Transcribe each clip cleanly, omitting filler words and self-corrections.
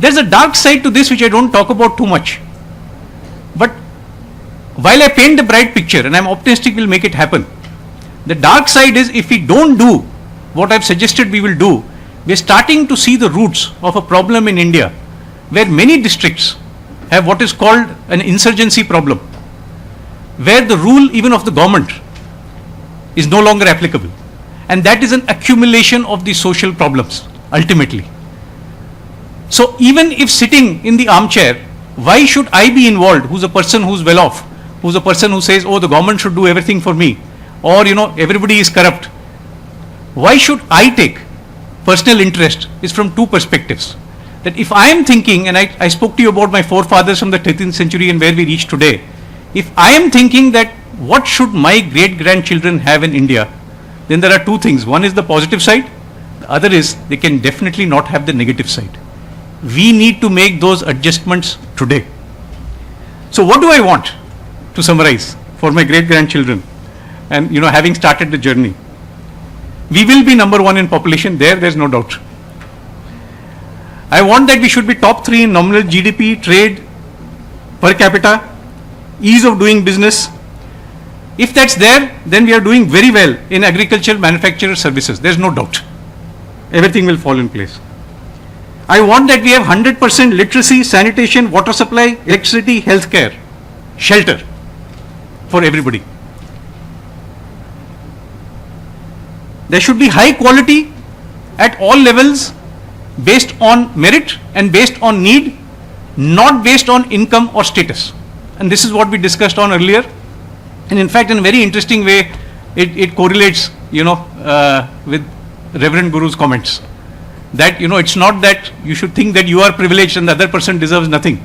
There's a dark side to this which I don't talk about too much. But while I paint the bright picture and I'm optimistic we'll make it happen, the dark side is if we don't do what I've suggested we will do, we're starting to see the roots of a problem in India where many districts have what is called an insurgency problem, where the rule even of the government is no longer applicable. And that is an accumulation of the social problems, ultimately. So even if sitting in the armchair, why should I be involved, who's a person who's well off, who's a person who says, oh, the government should do everything for me, or, everybody is corrupt. Why should I take personal interest is from two perspectives. That if I am thinking, and I spoke to you about my forefathers from the 13th century and where we reach today, if I am thinking that what should my great-grandchildren have in India, then there are two things. One is the positive side, the other is they can definitely not have the negative side. We need to make those adjustments today. So what do I want, to summarize, for my great-grandchildren and having started the journey? We will be number one in population, there's no doubt. I want that we should be top 3 in nominal GDP, trade, per capita, ease of doing business. If that's there, then we are doing very well in agriculture, manufacturer, services. There's no doubt. Everything will fall in place. I want that we have 100% literacy, sanitation, water supply, electricity, healthcare, shelter for everybody. There should be high quality at all levels based on merit and based on need, not based on income or status. And this is what we discussed on earlier. And in fact, in a very interesting way, it correlates, with Reverend Guru's comments. That, it's not that you should think that you are privileged and the other person deserves nothing.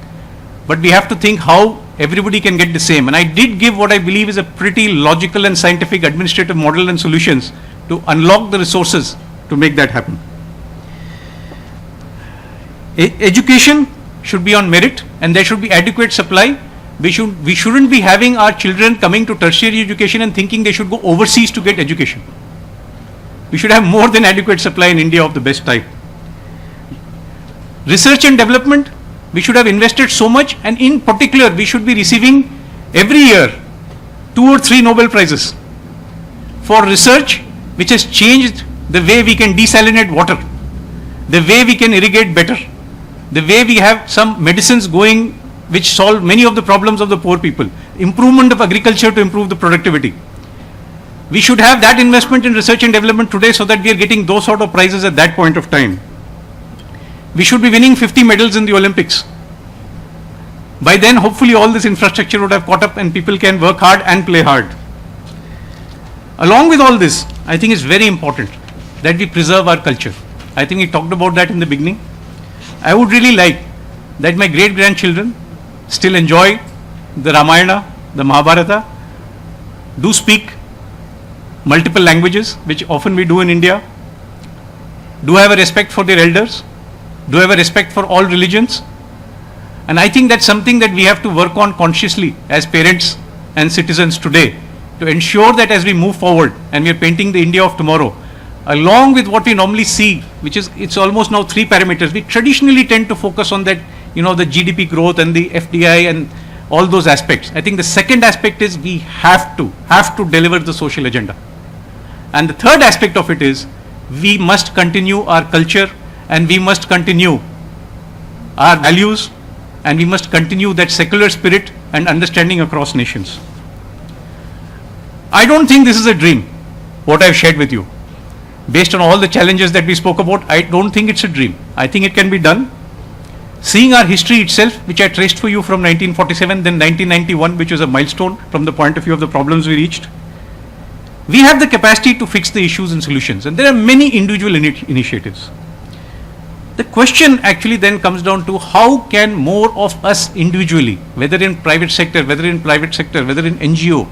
But we have to think how everybody can get the same. And I did give what I believe is a pretty logical and scientific administrative model and solutions to unlock the resources to make that happen. Education should be on merit and there should be adequate supply. We shouldn't be having our children coming to tertiary education and thinking they should go overseas to get education. We should have more than adequate supply in India of the best type. Research and development, we should have invested so much, and in particular we should be receiving every year 2 or 3 Nobel Prizes for research which has changed the way we can desalinate water, the way we can irrigate better, the way we have some medicines going which solve many of the problems of the poor people, improvement of agriculture to improve the productivity. We should have that investment in research and development today so that we are getting those sort of prizes at that point of time. We should be winning 50 medals in the Olympics. By then, hopefully all this infrastructure would have caught up and people can work hard and play hard. Along with all this, I think it's very important that we preserve our culture. I think we talked about that in the beginning. I would really like that my great-grandchildren still enjoy the Ramayana, the Mahabharata, do speak multiple languages, which often we do in India, do have a respect for their elders, do have a respect for all religions. And I think that's something that we have to work on consciously as parents and citizens today to ensure that as we move forward and we are painting the India of tomorrow, along with what we normally see, which is, it's almost now 3 parameters. We traditionally tend to focus on that, the GDP growth and the FDI and all those aspects. I think the second aspect is we have to deliver the social agenda. And the third aspect of it is we must continue our culture and we must continue our values and we must continue that secular spirit and understanding across nations. I don't think this is a dream, what I've shared with you. Based on all the challenges that we spoke about, I don't think it's a dream. I think it can be done. Seeing our history itself, which I traced for you from 1947, then 1991, which was a milestone from the point of view of the problems we reached, we have the capacity to fix the issues and solutions. And there are many individual initiatives. The question actually then comes down to how can more of us individually, whether in private sector, whether in NGO,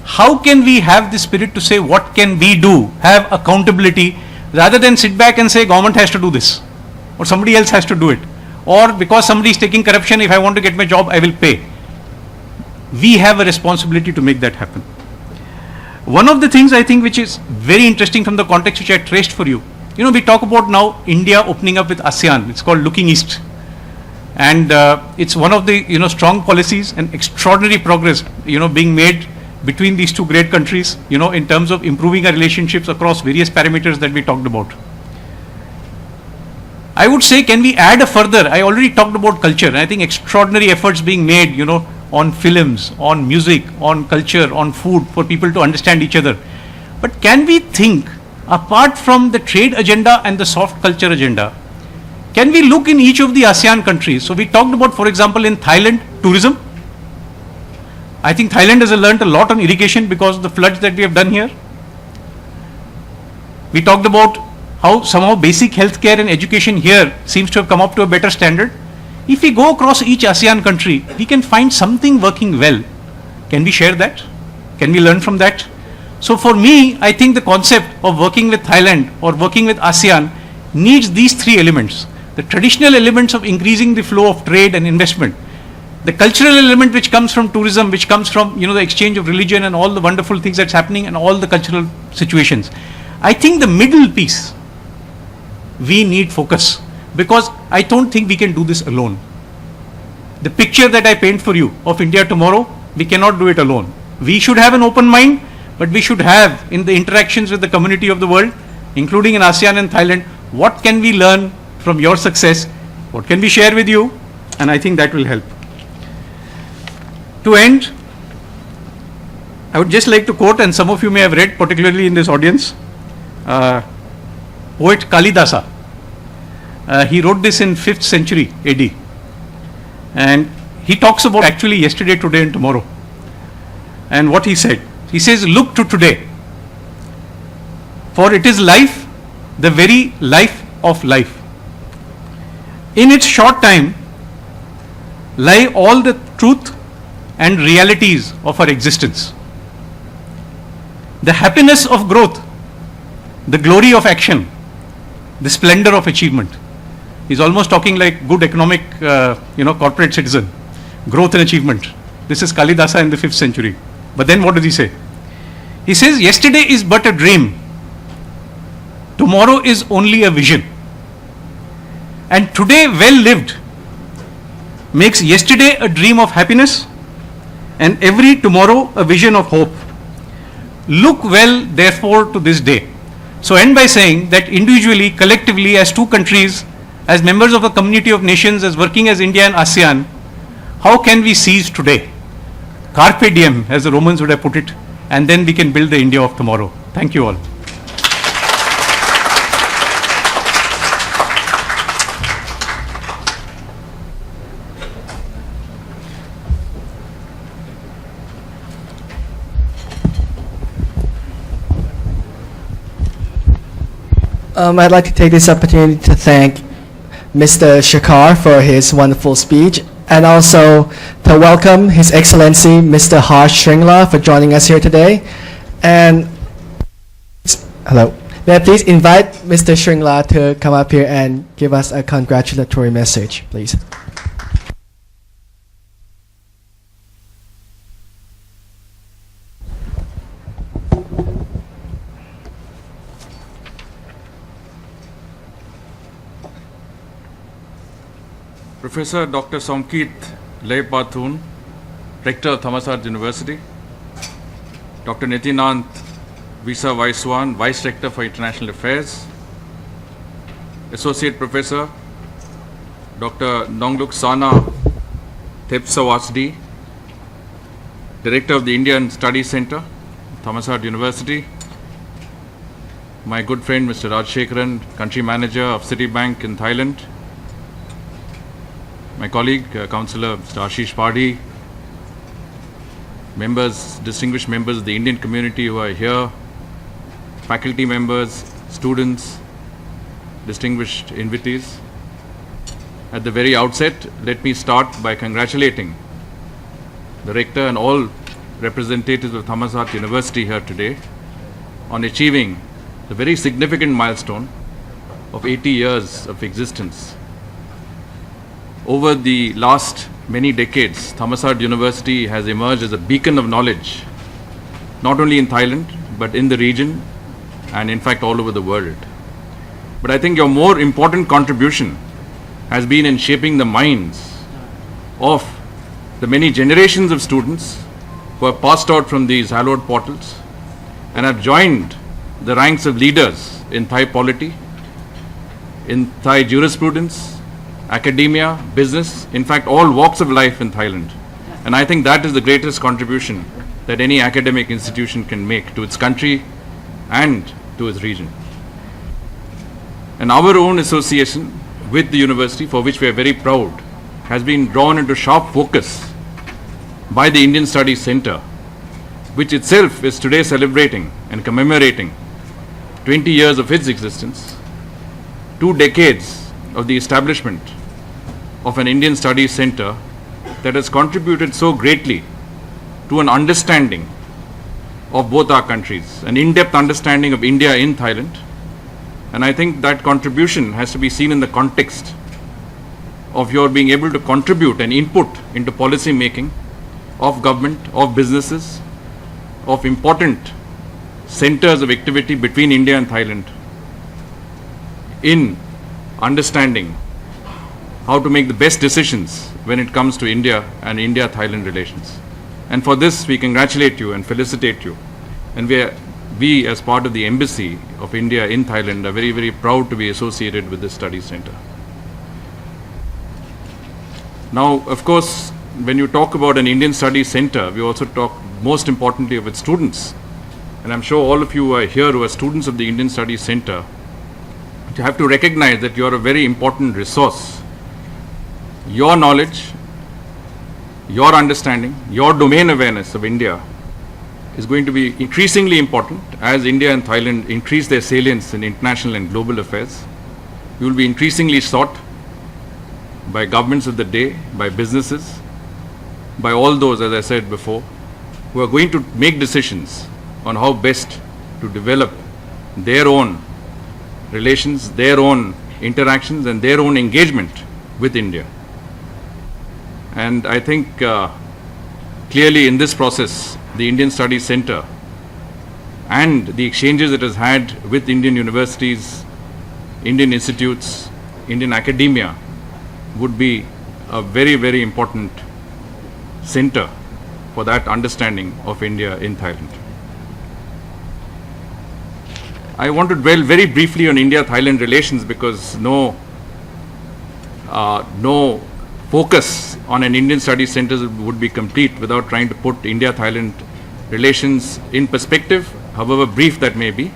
how can we have the spirit to say what can we do, have accountability, rather than sit back and say government has to do this or somebody else has to do it, or because somebody is taking corruption, if I want to get my job I will pay. We have a responsibility to make that happen. One of the things I think which is very interesting from the context which I traced for you we talk about now India opening up with ASEAN. It's called Looking East. And it's one of the, strong policies and extraordinary progress, being made between these two great countries, in terms of improving our relationships across various parameters that we talked about. I would say, can we add a further? I already talked about culture. And I think extraordinary efforts being made, on films, on music, on culture, on food, for people to understand each other. But can we think, apart from the trade agenda and the soft culture agenda, can we look in each of the ASEAN countries? So we talked about, for example, in Thailand, tourism. I think Thailand has learned a lot on irrigation because of the floods that we have done here. We talked about how somehow basic healthcare and education here seems to have come up to a better standard. If we go across each ASEAN country, we can find something working well. Can we share that? Can we learn from that? So for me, I think the concept of working with Thailand or working with ASEAN needs these three elements. The traditional elements of increasing the flow of trade and investment. The cultural element which comes from tourism, which comes from, the exchange of religion and all the wonderful things that's happening and all the cultural situations. I think the middle piece, we need focus, because I don't think we can do this alone. The picture that I paint for you of India tomorrow, we cannot do it alone. We should have an open mind, but we should have, in the interactions with the community of the world, including in ASEAN and Thailand, what can we learn from your success? What can we share with you? And I think that will help. To end, I would just like to quote, and some of you may have read, particularly in this audience, poet Kalidasa. He wrote this in 5th century AD. And he talks about actually yesterday, today and tomorrow. And what he said, he says, look to today, for it is life, the very life of life. In its short time lie all the truth and realities of our existence. The happiness of growth, the glory of action, the splendor of achievement. He's almost talking like good economic, corporate citizen. Growth and achievement. This is Kalidasa in the 5th century. But then what does he say? He says, yesterday is but a dream. Tomorrow is only a vision. And today, well lived, makes yesterday a dream of happiness and every tomorrow a vision of hope. Look well, therefore, to this day. So end by saying that individually, collectively, as two countries, as members of a community of nations, as working as India and ASEAN, how can we seize today? Carpe diem, as the Romans would have put it, and then we can build the India of tomorrow. Thank you all. I'd like to take this opportunity to thank Mr. Shekhar for his wonderful speech, and also to welcome His Excellency Mr. Harsh Shringla for joining us here today. And hello, may I please invite Mr. Shringla to come up here and give us a congratulatory message, please. Professor Dr. Somkit Leipathun, Rector of Thammasat University, Dr. Nitinanth Visa Vaiswan, Vice Rector for International Affairs, Associate Professor Dr. Nongluk Sana Thepsawasdi, Director of the Indian Studies Center, Thammasat University, my good friend Mr. Rajshekharan, Country Manager of Citibank in Thailand, my colleague, Councillor Mr. Ashish Padhi, members, distinguished members of the Indian community who are here, faculty members, students, distinguished invitees. At the very outset, let me start by congratulating the Rector and all representatives of Thammasat University here today on achieving the very significant milestone of 80 years of existence. Over the last many decades, Thammasat University has emerged as a beacon of knowledge, not only in Thailand, but in the region and in fact all over the world. But I think your more important contribution has been in shaping the minds of the many generations of students who have passed out from these hallowed portals and have joined the ranks of leaders in Thai polity, in Thai jurisprudence, academia, business, in fact all walks of life in Thailand. And I think that is the greatest contribution that any academic institution can make to its country and to its region. And our own association with the university, for which we are very proud, has been drawn into sharp focus by the Indian Studies Centre, which itself is today celebrating and commemorating 20 years of its existence, 2 decades of the establishment of an Indian Studies Centre that has contributed so greatly to an understanding of both our countries, an in-depth understanding of India in Thailand. And I think that contribution has to be seen in the context of your being able to contribute and input into policy making of government, of businesses, of important centers of activity between India and Thailand in understanding how to make the best decisions when it comes to India and India-Thailand relations. And for this, we congratulate you and felicitate you. And we as part of the Embassy of India in Thailand are very, very proud to be associated with this study center. Now, of course, when you talk about an Indian Studies Center, we also talk most importantly of its students. And I'm sure all of you are here who are students of the Indian Studies Center. You have to recognize that you are a very important resource. Your knowledge, your understanding, your domain awareness of India is going to be increasingly important as India and Thailand increase their salience in international and global affairs. You will be increasingly sought by governments of the day, by businesses, by all those, as I said before, who are going to make decisions on how best to develop their own relations, their own interactions and their own engagement with India. And I think clearly in this process, the Indian Studies Center and the exchanges it has had with Indian universities, Indian institutes, Indian academia would be a very, very important center for that understanding of India in Thailand. I want to dwell very briefly on India-Thailand relations because no focus on an Indian Studies Center would be complete without trying to put India-Thailand relations in perspective, however brief that may be.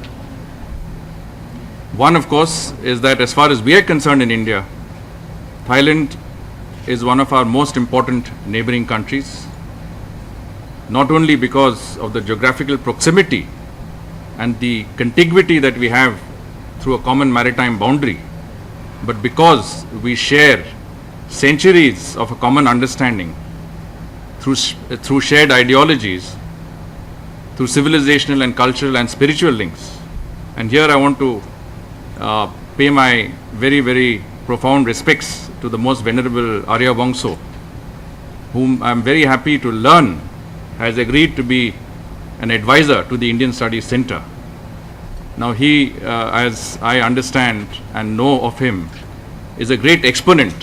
One, of course, is that as far as we are concerned in India, Thailand is one of our most important neighboring countries, not only because of the geographical proximity and the contiguity that we have through a common maritime boundary, but because we share centuries of a common understanding through shared ideologies, through civilizational and cultural and spiritual links. And here I want to pay my very, very profound respects to the most venerable Arya Vongso, whom I am very happy to learn has agreed to be an advisor to the Indian Studies Center. Now he, as I understand and know of him, is a great exponent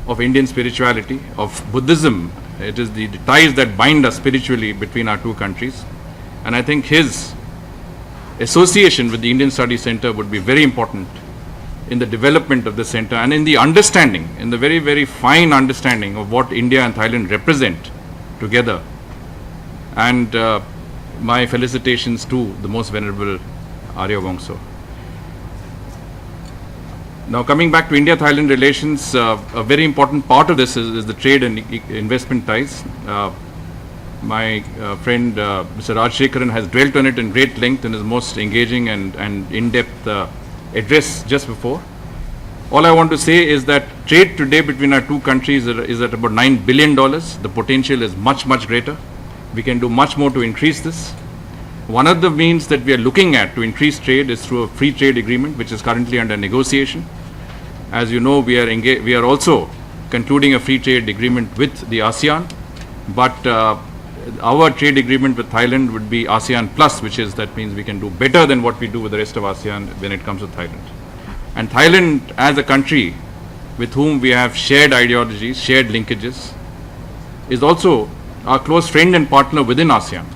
of Indian spirituality, of Buddhism. It is the ties that bind us spiritually between our two countries. And I think his association with the Indian Studies Center would be very important in the development of the center and in the understanding, in the very, very fine understanding of what India and Thailand represent together. And my felicitations to the most venerable Arya Vongso. Now coming back to India-Thailand relations, a very important part of this is the trade and investment ties. My friend Mr. Rajshekharan has dwelt on it in great length in his most engaging and in-depth address just before. All I want to say is that trade today between our two countries is at about $9 billion. The potential is much, much greater. We can do much more to increase this. One of the means that we are looking at to increase trade is through a free trade agreement, which is currently under negotiation. As you know, we are also concluding a free trade agreement with the ASEAN, but our trade agreement with Thailand would be ASEAN Plus, that means we can do better than what we do with the rest of ASEAN when it comes to Thailand. And Thailand as a country with whom we have shared ideologies, shared linkages, is also our close friend and partner within ASEAN.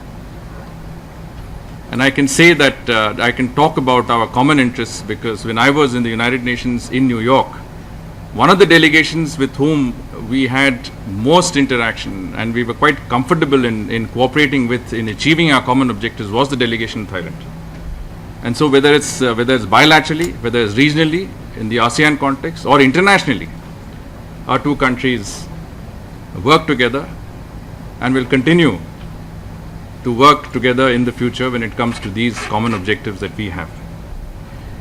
And I can say that I can talk about our common interests because when I was in the United Nations in New York, one of the delegations with whom we had most interaction and we were quite comfortable in cooperating with in achieving our common objectives was the delegation in Thailand. And so whether it's bilaterally, whether it's regionally in the ASEAN context or internationally, our two countries work together and will continue to work together in the future when it comes to these common objectives that we have.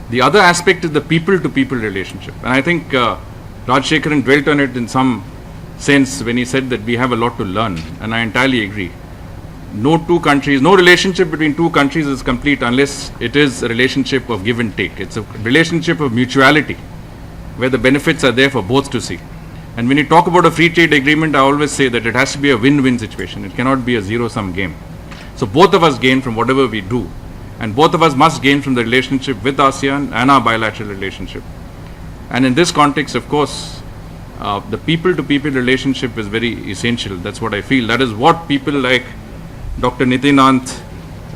The other aspect is the people-to-people relationship. And I think Rajshekharan dwelt on it in some sense when he said that we have a lot to learn. And I entirely agree. No two countries, no relationship between two countries is complete unless it is a relationship of give and take. It's a relationship of mutuality where the benefits are there for both to see. And when you talk about a free trade agreement, I always say that it has to be a win-win situation. It cannot be a zero-sum game. So both of us gain from whatever we do. And both of us must gain from the relationship with ASEAN and our bilateral relationship. And in this context, of course, the people-to-people relationship is very essential. That's what I feel. That is what people like Dr. Nitinanth,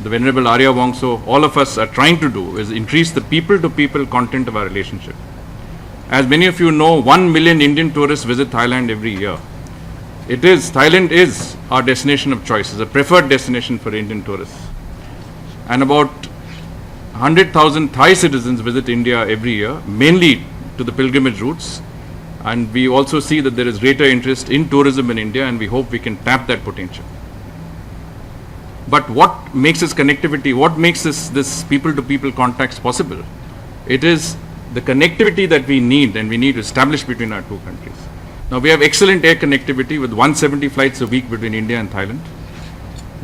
the Venerable Arya Wongso, all of us are trying to do is increase the people-to-people content of our relationship. As many of you know, 1 million Indian tourists visit Thailand every year. Thailand is our destination of choice, is a preferred destination for Indian tourists. And about 100,000 Thai citizens visit India every year, mainly to the pilgrimage routes. And we also see that there is greater interest in tourism in India, and we hope we can tap that potential. But what makes this connectivity, what makes this people-to-people contacts possible? It is the connectivity that we need and we need to establish between our two countries. Now we have excellent air connectivity with 170 flights a week between India and Thailand.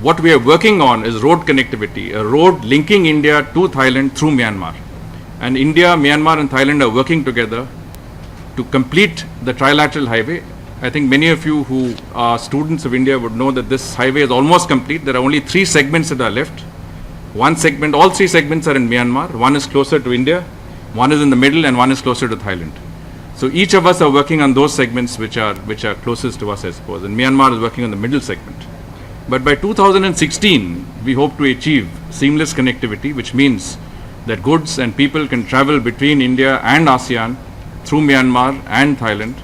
What we are working on is road connectivity, a road linking India to Thailand through Myanmar. And India, Myanmar and Thailand are working together to complete the trilateral highway. I think many of you who are students of India would know that this highway is almost complete. There are only 3 segments that are left. One segment, all 3 segments are in Myanmar. One is closer to India, one is in the middle, and one is closer to Thailand. So each of us are working on those segments which are closest to us, I suppose. And Myanmar is working on the middle segment. But by 2016, we hope to achieve seamless connectivity, which means that goods and people can travel between India and ASEAN through Myanmar and Thailand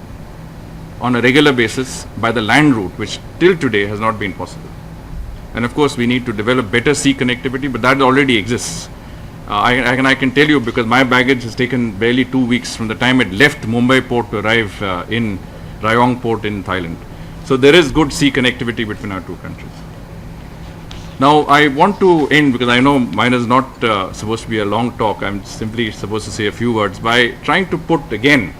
on a regular basis by the land route, which till today has not been possible. And of course, we need to develop better sea connectivity, but that already exists. I can tell you because my baggage has taken barely 2 weeks from the time it left Mumbai port to arrive in Rayong port in Thailand. So there is good sea connectivity between our two countries. Now I want to end, because I know mine is not supposed to be a long talk, I'm simply supposed to say a few words, by trying to put again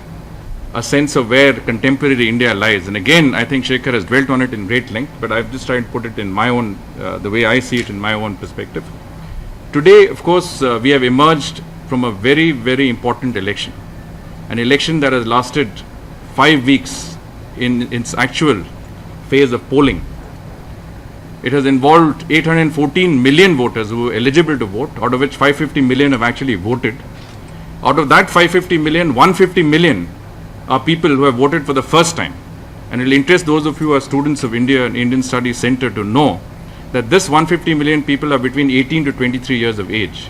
a sense of where contemporary India lies. And again, I think Shekhar has dwelt on it in great length, but I've just tried to put it in my own, the way I see it in my own perspective. Today, of course, we have emerged from a very, very important election. An election that has lasted 5 weeks in its actual phase of polling. It has involved 814 million voters who were eligible to vote, out of which 550 million have actually voted. Out of that 550 million, 150 million are people who have voted for the first time. And it will interest those of you who are students of India and Indian Studies Center to know that this 150 million people are between 18 to 23 years of age.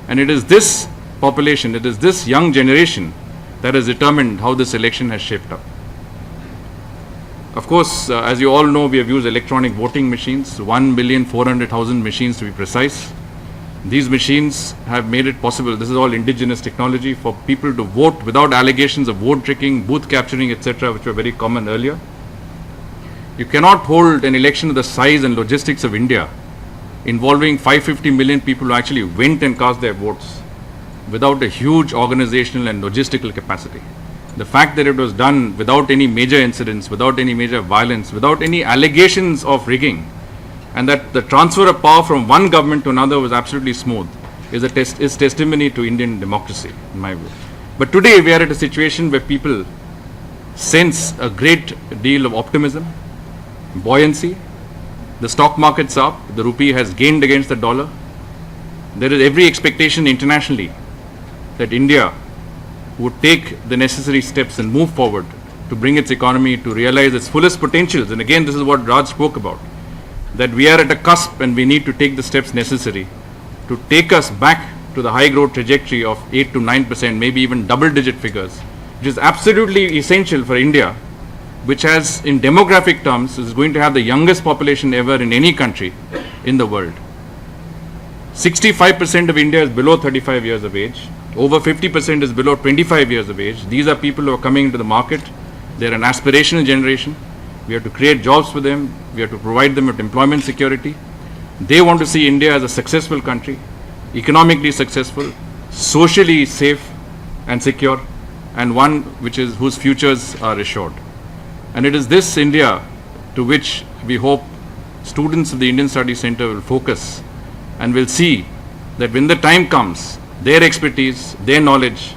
And it is this population, it is this young generation that has determined how this election has shaped up. Of course, as you all know, we have used electronic voting machines, 1,400,000 machines to be precise. These machines have made it possible, this is all indigenous technology, for people to vote without allegations of vote tricking, booth capturing, etc., which were very common earlier. You cannot hold an election of the size and logistics of India, involving 550 million people who actually went and cast their votes, without a huge organizational and logistical capacity. The fact that it was done without any major incidents, without any major violence, without any allegations of rigging, and that the transfer of power from one government to another was absolutely smooth, is testimony to Indian democracy, in my view. But today we are at a situation where people sense a great deal of optimism, buoyancy. The stock market's up, the rupee has gained against the dollar. There is every expectation internationally that India would take the necessary steps and move forward to bring its economy to realize its fullest potentials. And again, this is what Raj spoke about, that we are at a cusp and we need to take the steps necessary to take us back to the high growth trajectory of 8 to 9%, maybe even double digit figures, which is absolutely essential for India, which has, in demographic terms, is going to have the youngest population ever in any country in the world. 65% of India is below 35 years of age. Over 50% is below 25 years of age. These are people who are coming into the market. They're an aspirational generation. We have to create jobs for them. We have to provide them with employment security. They want to see India as a successful country, economically successful, socially safe and secure, and one whose futures are assured. And it is this India to which we hope students of the Indian Studies Center will focus and will see that when the time comes, their expertise, their knowledge,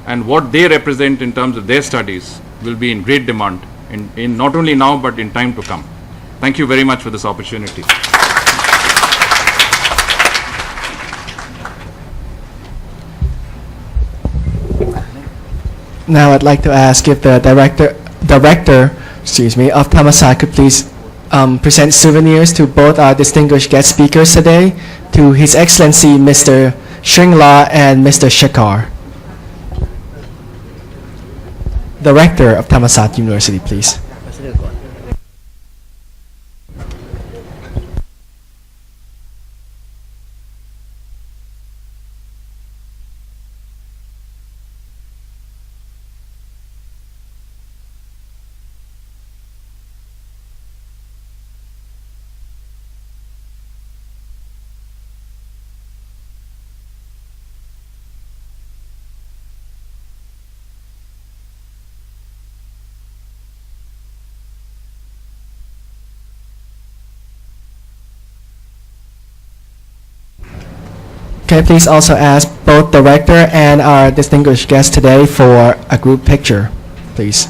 and what they represent in terms of their studies will be in great demand in not only now but in time to come. Thank you very much for this opportunity. Now I'd like to ask if the director of Thammasat could please present souvenirs to both our distinguished guest speakers today, to His Excellency Mr. Shringla and Mr. Shekhar. The Rector of Thammasat University, please. Can I please also ask both the Rector and our distinguished guest today for a group picture, please.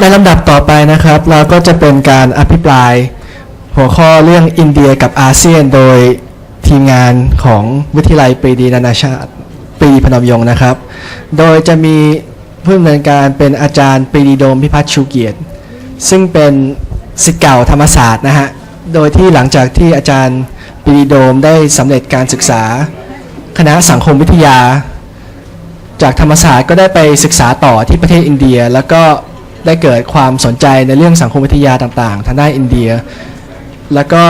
ในลำดับต่อไปนะครับเราก็จะเป็นการอภิปรายหัวข้อเรื่องอินเดียกับอาเซียนโดยทีมงานของวิทยาลัยปรีดีนานาชาติปรีดีพนมยงค์นะครับโดยจะมีผู้ดำเนินการเป็นอาจารย์ปรีดีโดมพิพัฒน์ชูเกียรติซึ่งเป็นศิษย์เก่าธรรมศาสตร์นะฮะโดยที่หลังจากที่อาจารย์ปรีดีโดมได้สำเร็จการศึกษา คณะสังคมวิทยาจากธรรมศาสตร์ก็ได้ไปศึกษาต่อที่ประเทศอินเดียแล้วก็ได้เกิดความสนใจในเรื่องสังคมวิทยาต่างๆทางด้านอินเดียแล้วก็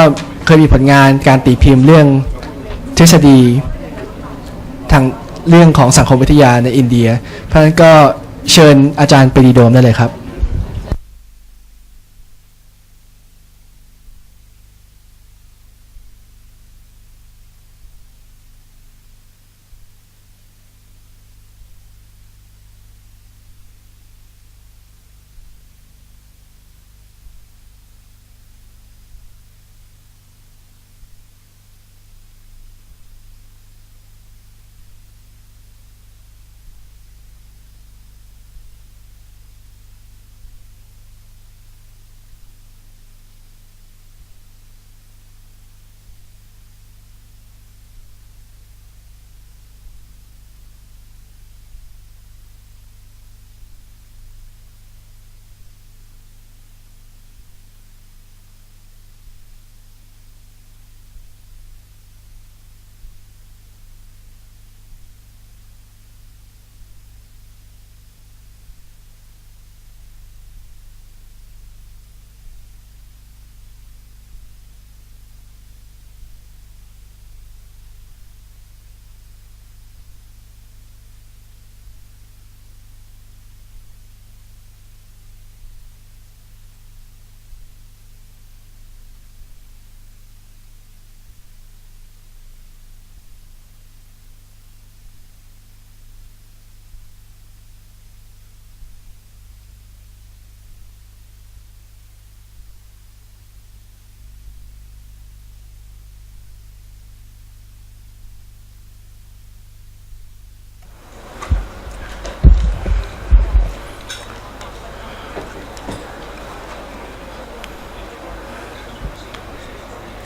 เคยมีผลงานการตีพิมพ์เรื่องทฤษฎีทางเรื่องของสังคมวิทยาในอินเดียเพราะฉะนั้นก็เชิญอาจารย์ปรีดีโดมได้เลยครับ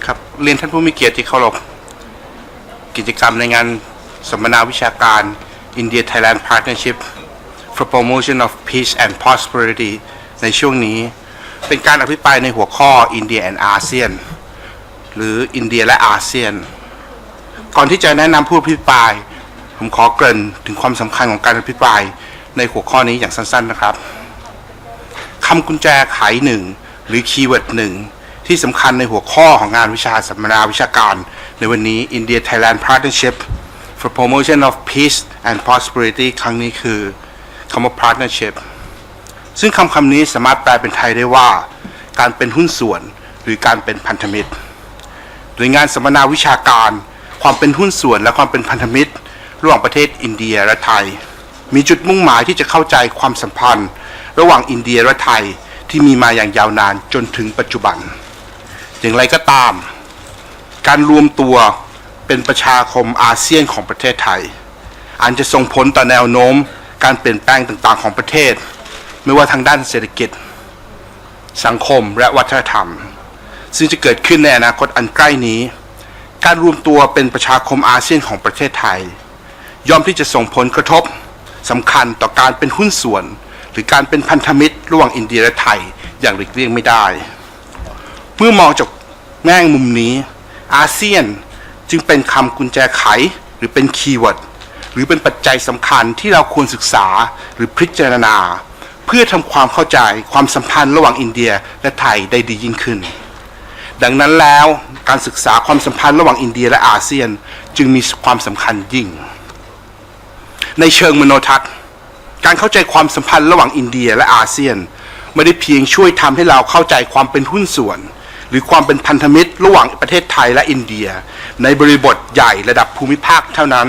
ครับเรียนท่านผู้มีเกียรติที่เคารพกิจกรรมในงานสัมมนาวิชาการ India Thailand Partnership for Promotion of Peace and Prosperity ในช่วงนี้เป็นการอภิปรายในหัวข้อ India and ASEAN หรืออินเดียและอาเซียนก่อนที่จะแนะนำผู้อภิปรายผมขอเกริ่นถึงความสำคัญของการอภิปรายในหัวข้อนี้อย่างสั้นๆนะครับคำกุญแจไขหนึ่งหรือคีย์เวิร์ดหนึ่งที่สำคัญในหัวข้อของงานวิชาสัมมนาวิชาการในวันนี้ India Thailand Partnership for Promotion of Peace and Prosperity ครั้งนี้คือคำว่า partnership ซึ่งคำนี้สามารถแปลเป็นไทยได้ว่าการเป็นหุ้นส่วนหรือการเป็นพันธมิตรโดยงานสัมมนาวิชาการความเป็นหุ้นส่วนและความเป็นพันธมิตรระหว่างประเทศอินเดียและไทยมีจุดมุ่งหมายที่จะเข้าใจความสัมพันธ์ระหว่างอินเดียและไทยที่มีมาอย่างยาวนานจนถึงปัจจุบันอย่างไรก็ตามการรวมตัวเป็นประชาคมอาเซียนของประเทศไทยอันจะส่งผลต่อแนวโน้มการเปลี่ยนแปลงต่างๆของประเทศไม่ว่าทางด้านเศรษฐกิจสังคมและวัฒนธรรมซึ่งจะเกิดขึ้นในอนาคตอันใกล้นี้การรวมตัวเป็นประชาคมอาเซียนของประเทศไทยย่อมที่จะส่งผลกระทบสำคัญต่อการเป็นหุ้นส่วนหรือการเป็นพันธมิตรระหว่างอินเดียและไทยอย่างหลีกเลี่ยงไม่ได้เมื่อมองจากแง่มุมนี้อาเซียนจึงเป็นคำกุญแจไขหรือเป็นคีย์เวิร์ดหรือเป็นปัจจัยสำคัญที่เราควรศึกษาหรือพิจารณาเพื่อทำความเข้าใจความสัมพันธ์ระหว่างอินเดียและไทยได้ดียิ่งขึ้นดังนั้นแล้วการศึกษาความสัมพันธ์ระหว่างอินเดียและอาเซียนจึงมีความสำคัญยิ่งในเชิงมโนทัศน์การเข้าใจความสัมพันธ์ระหว่างอินเดียและอาเซียนไม่ได้เพียงช่วยทำให้เราเข้าใจความเป็นหุ้นส่วนหรือความเป็นพันธมิตรระหว่างประเทศไทยและอินเดียในบริบทใหญ่ระดับภูมิภาคเท่านั้น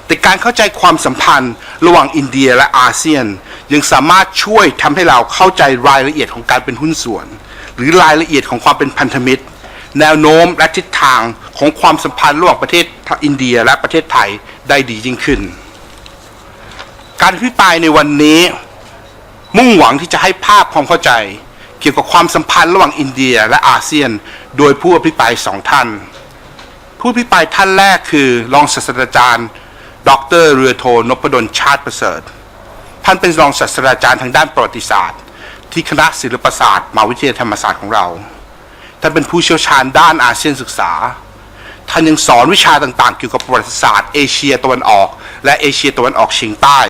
แต่การเข้าใจความสัมพันธ์ระหว่างอินเดียและอาเซียนยังสามารถช่วยทำให้เราเข้าใจรายละเอียดของการเป็นหุ้นส่วนหรือรายละเอียดของความเป็นพันธมิตรแนวโน้มและทิศทางของความสัมพันธ์ระหว่างประเทศอินเดียและประเทศไทยได้ดียิ่งขึ้นการอภิปรายในวันนี้มุ่งหวังที่จะให้ภาพความเข้าใจเกี่ยวกับความสัมพันธ์ระหว่างอินเดียและอาเซียนโดยผู้อภิปราย2ท่านผู้อภิปรายท่านแรกคือรองศาสตราจารย์ดร.เรือโทนพดลชาติประเสริฐท่านเป็นรองศาสตราจารย์ทางด้านประวัติศาสตร์ที่คณะศิลปศาสตร์มหาวิทยาลัยธรรมศาสตร์ของเราท่านเป็นผู้เชี่ยวชาญด้านอาเซียนศึกษา ท่านยังสอนวิชาต่างๆเกี่ยวกับประวัติศาสตร์เอเชียตะวันออกและเอเชียตะวันออกเฉียงใต้